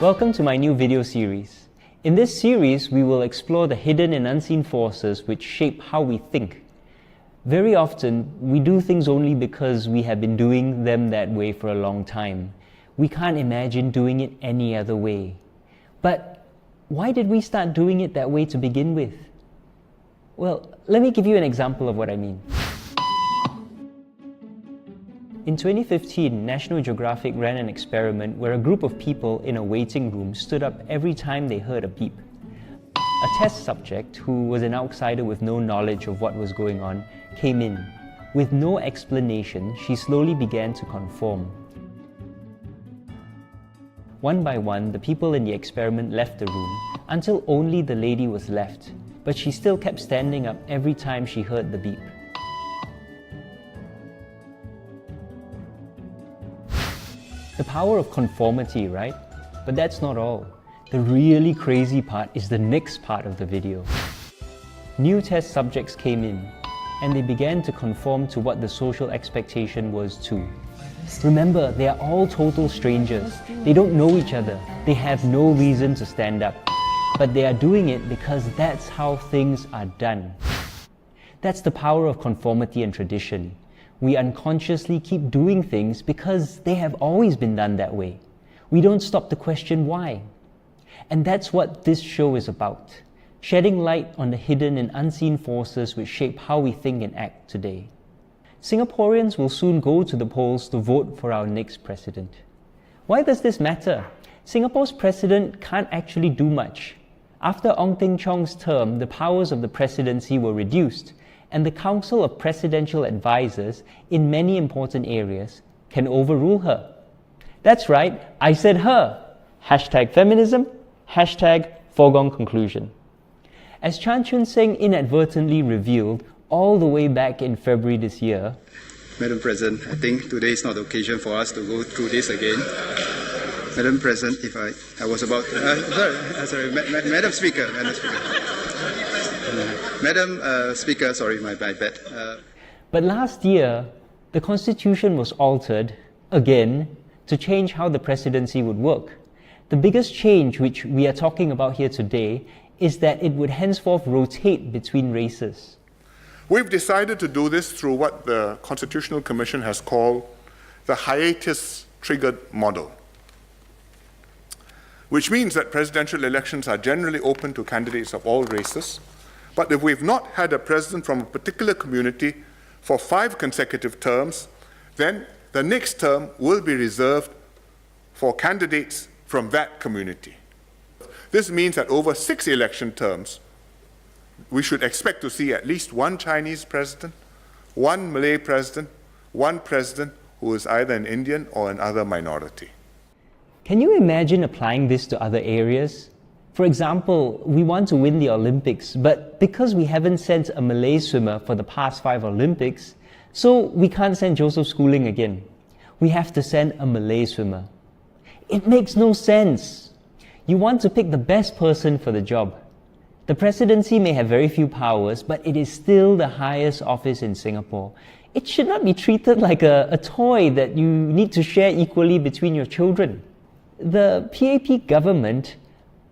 Welcome to my new video series. In this series, we will explore the hidden and unseen forces which shape how we think. Very often, we do things only because we have been doing them that way for a long time. We can't imagine doing it any other way. But why did we start doing it that way to begin with? Well, let me give you an example of what I mean. In 2015, National Geographic ran an experiment where a group of people in a waiting room stood up every time they heard a beep. A test subject, who was an outsider with no knowledge of what was going on, came in. With no explanation, she slowly began to conform. One by one, the people in the experiment left the room, until only the lady was left, but she still kept standing up every time she heard the beep. The power of conformity, right? But that's not all. The really crazy part is the next part of the video. New test subjects came in, and they began to conform to what the social expectation was too. Remember, they are all total strangers. They don't know each other. They have no reason to stand up. But they are doing it because that's how things are done. That's the power of conformity and tradition. We unconsciously keep doing things because they have always been done that way. We don't stop to question why. And that's what this show is about, shedding light on the hidden and unseen forces which shape how we think and act today. Singaporeans will soon go to the polls to vote for our next president. Why does this matter? Singapore's president can't actually do much. After Ong Teng Cheong's term, the powers of the presidency were reduced, and the Council of Presidential Advisors in many important areas can overrule her. That's right, I said her. #feminism, #foregone conclusion. As Chan Chun Sing inadvertently revealed all the way back in February this year, Madam President, I think today is not the occasion for us to go through this again. Madam President, if I was about to, Madam Speaker. Madam Speaker, sorry, my bad. But last year, the Constitution was altered, again, to change how the presidency would work. The biggest change which we are talking about here today is that it would henceforth rotate between races. We've decided to do this through what the Constitutional Commission has called the hiatus-triggered model, which means that presidential elections are generally open to candidates of all races. But if we've not had a president from a particular community for 5 consecutive terms, then the next term will be reserved for candidates from that community. This means that over 6 election terms, we should expect to see at least 1 Chinese president, 1 Malay president, 1 president who is either an Indian or another minority. Can you imagine applying this to other areas? For example, we want to win the Olympics, but because we haven't sent a Malay swimmer for the past 5 Olympics, so we can't send Joseph Schooling again. We have to send a Malay swimmer. It makes no sense. You want to pick the best person for the job. The presidency may have very few powers, but it is still the highest office in Singapore. It should not be treated like a toy that you need to share equally between your children. The PAP government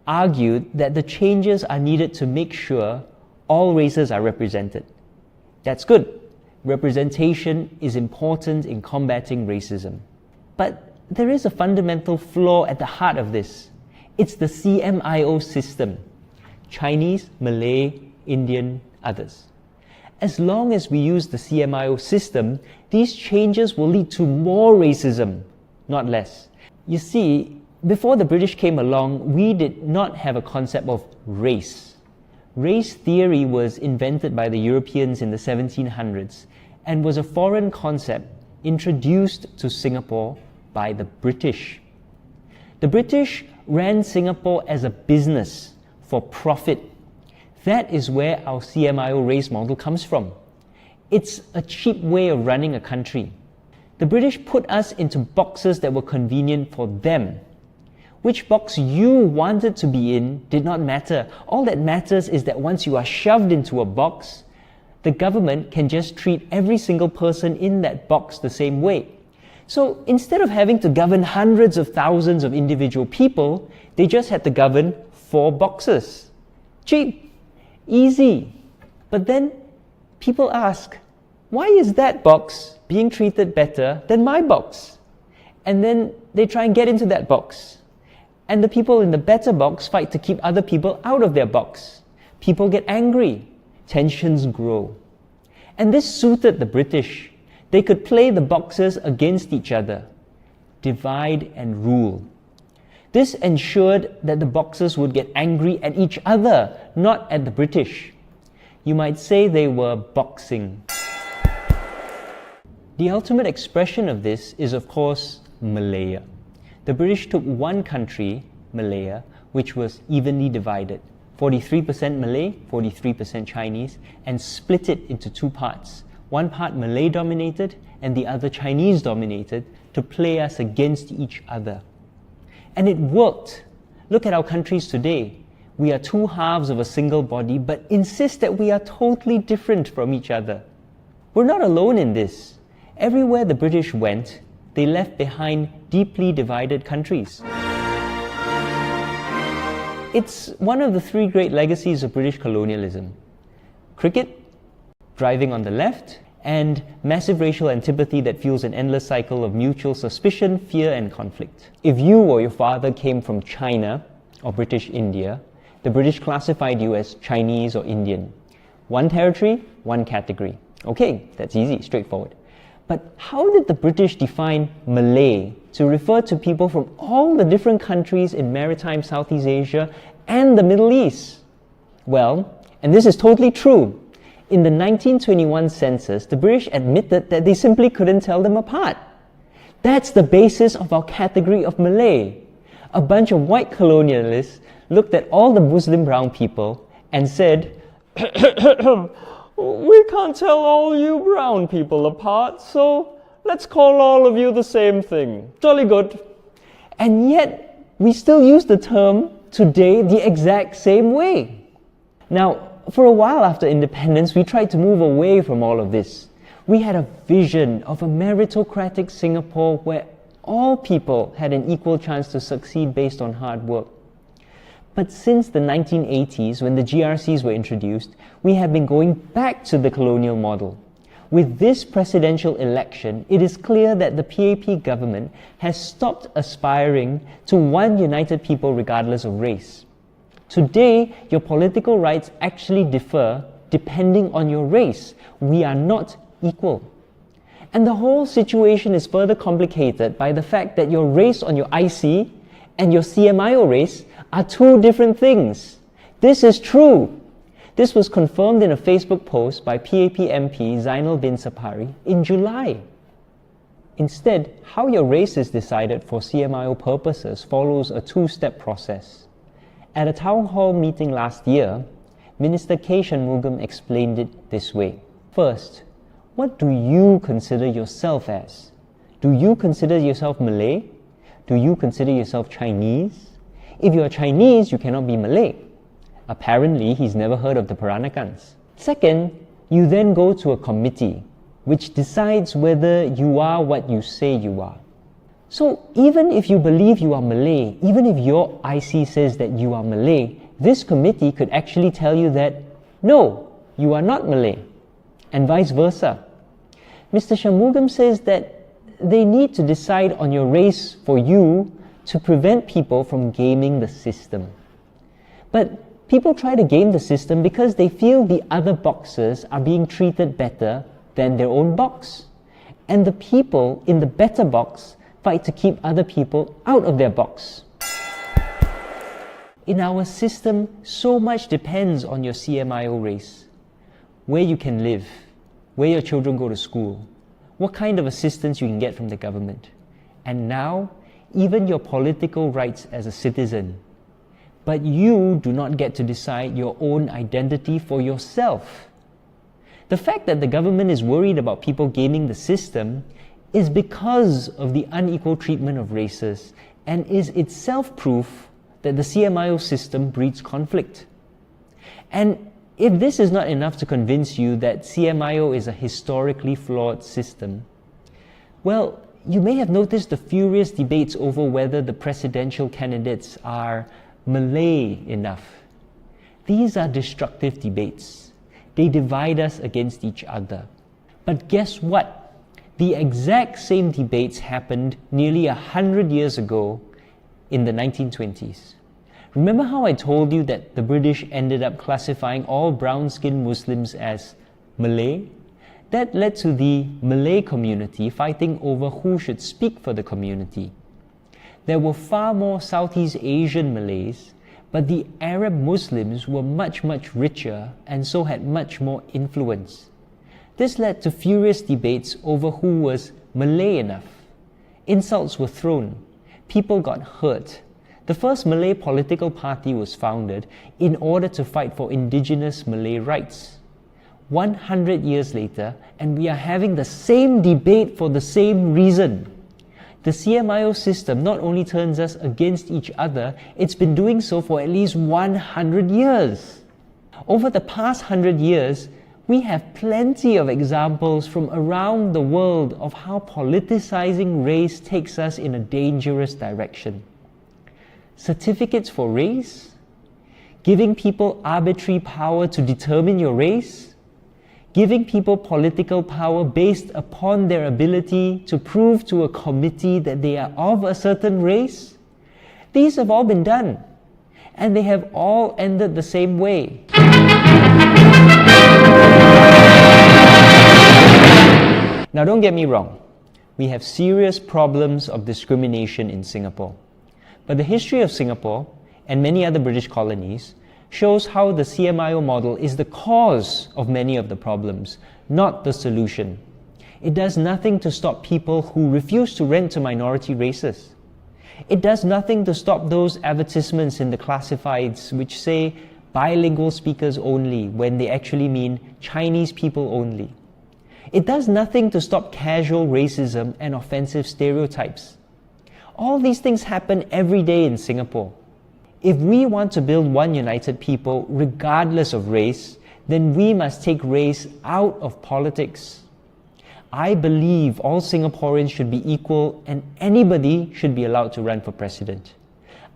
argued that the changes are needed to make sure all races are represented. That's good. Representation is important in combating racism. But there is a fundamental flaw at the heart of this. It's the CMIO system. Chinese, Malay, Indian, others. As long as we use the CMIO system, these changes will lead to more racism, not less. You see, before the British came along, we did not have a concept of race. Race theory was invented by the Europeans in the 1700s and was a foreign concept introduced to Singapore by the British. The British ran Singapore as a business for profit. That is where our CMIO race model comes from. It's a cheap way of running a country. The British put us into boxes that were convenient for them. Which box you wanted to be in did not matter. All that matters is that once you are shoved into a box, the government can just treat every single person in that box the same way. So instead of having to govern hundreds of thousands of individual people, they just had to govern 4 boxes. Cheap, easy. But then people ask, why is that box being treated better than my box? And then they try and get into that box. And the people in the better box fight to keep other people out of their box. People get angry. Tensions grow. And this suited the British. They could play the boxes against each other, divide and rule. This ensured that the boxes would get angry at each other, not at the British. You might say they were boxing. The ultimate expression of this is, of course, Malaya. The British took one country, Malaya, which was evenly divided, 43% Malay, 43% Chinese, and split it into 2 parts. One part Malay-dominated and the other Chinese-dominated, to play us against each other. And it worked. Look at our countries today. We are 2 halves of a single body, but insist that we are totally different from each other. We're not alone in this. Everywhere the British went, they left behind deeply divided countries. It's one of the 3 great legacies of British colonialism. Cricket, driving on the left, and massive racial antipathy that fuels an endless cycle of mutual suspicion, fear, and conflict. If you or your father came from China or British India, the British classified you as Chinese or Indian. 1 territory, 1 category. Okay, that's easy, straightforward. But how did the British define Malay to refer to people from all the different countries in maritime Southeast Asia and the Middle East? Well, and this is totally true, in the 1921 census, the British admitted that they simply couldn't tell them apart. That's the basis of our category of Malay. A bunch of white colonialists looked at all the Muslim brown people and said, we can't tell all you brown people apart, so let's call all of you the same thing. Jolly good. And yet, we still use the term today the exact same way. Now, for a while after independence, we tried to move away from all of this. We had a vision of a meritocratic Singapore where all people had an equal chance to succeed based on hard work. But since the 1980s, when the GRCs were introduced, we have been going back to the colonial model. With this presidential election, it is clear that the PAP government has stopped aspiring to one united people regardless of race. Today, your political rights actually differ depending on your race. We are not equal. And the whole situation is further complicated by the fact that your race on your IC and your CMIO race are 2 different things. This is true. This was confirmed in a Facebook post by PAP MP Zainal bin Sapari in July. Instead, how your race is decided for CMIO purposes follows a 2-step process. At a town hall meeting last year, Minister K. Shanmugam explained it this way. First, what do you consider yourself as? Do you consider yourself Malay? Do you consider yourself Chinese? If you are Chinese, you cannot be Malay. Apparently, he's never heard of the Peranakans. Second, you then go to a committee which decides whether you are what you say you are. So even if you believe you are Malay, even if your IC says that you are Malay, this committee could actually tell you that, no, you are not Malay, and vice versa. Mr. Shanmugam says that they need to decide on your race for you to prevent people from gaming the system. But people try to game the system because they feel the other boxes are being treated better than their own box. And the people in the better box fight to keep other people out of their box. In our system, so much depends on your CMIO race. Where you can live, where your children go to school, what kind of assistance you can get from the government. And now, even your political rights as a citizen. But you do not get to decide your own identity for yourself. The fact that the government is worried about people gaming the system is because of the unequal treatment of races and is itself proof that the CMIO system breeds conflict. And if this is not enough to convince you that CMIO is a historically flawed system, well, You may have noticed the furious debates over whether the presidential candidates are Malay enough. These are destructive debates. They divide us against each other. But guess what? The exact same debates happened nearly 100 years ago in the 1920s. Remember how I told you that the British ended up classifying all brown-skinned Muslims as Malay? That led to the Malay community fighting over who should speak for the community. There were far more Southeast Asian Malays, but the Arab Muslims were much richer and so had much more influence. This led to furious debates over who was Malay enough. Insults were thrown. People got hurt. The first Malay political party was founded in order to fight for indigenous Malay rights. 100 years later, and we are having the same debate for the same reason. The CMIO system not only turns us against each other, it's been doing so for at least 100 years. Over the past 100 years, we have plenty of examples from around the world of how politicizing race takes us in a dangerous direction. Certificates for race? Giving people arbitrary power to determine your race? Giving people political power based upon their ability to prove to a committee that they are of a certain race? These have all been done, and they have all ended the same way. Now don't get me wrong, we have serious problems of discrimination in Singapore. But the history of Singapore, and many other British colonies, shows how the CMIO model is the cause of many of the problems, not the solution. It does nothing to stop people who refuse to rent to minority races. It does nothing to stop those advertisements in the classifieds which say bilingual speakers only when they actually mean Chinese people only. It does nothing to stop casual racism and offensive stereotypes. All these things happen every day in Singapore. If we want to build one united people, regardless of race, then we must take race out of politics. I believe all Singaporeans should be equal and anybody should be allowed to run for president.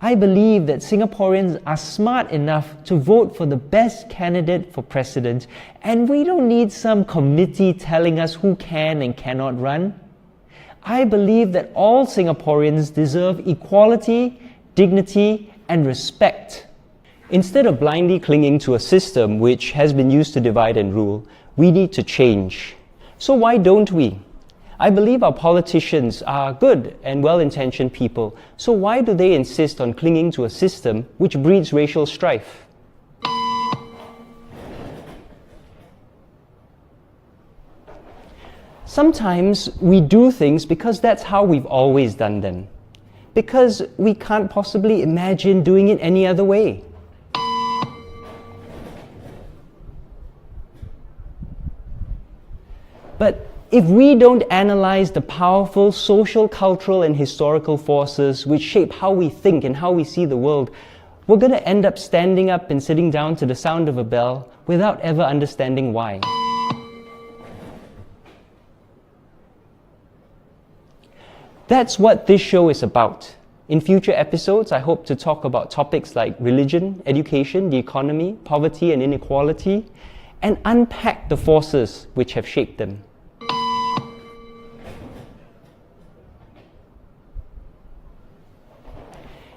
I believe that Singaporeans are smart enough to vote for the best candidate for president, and we don't need some committee telling us who can and cannot run. I believe that all Singaporeans deserve equality, dignity, and respect. Instead of blindly clinging to a system which has been used to divide and rule, we need to change. So why don't we? I believe our politicians are good and well-intentioned people, so why do they insist on clinging to a system which breeds racial strife? Sometimes we do things because that's how we've always done them. Because we can't possibly imagine doing it any other way. But if we don't analyze the powerful social, cultural, and historical forces which shape how we think and how we see the world, we're going to end up standing up and sitting down to the sound of a bell without ever understanding why. That's what this show is about. In future episodes, I hope to talk about topics like religion, education, the economy, poverty and inequality, and unpack the forces which have shaped them.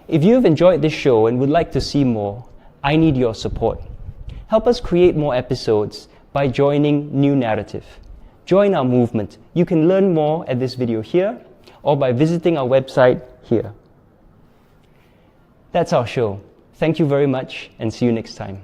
If you've enjoyed this show and would like to see more, I need your support. Help us create more episodes by joining New Narrative. Join our movement. You can learn more at this video here or by visiting our website here. That's our show. Thank you very much and see you next time.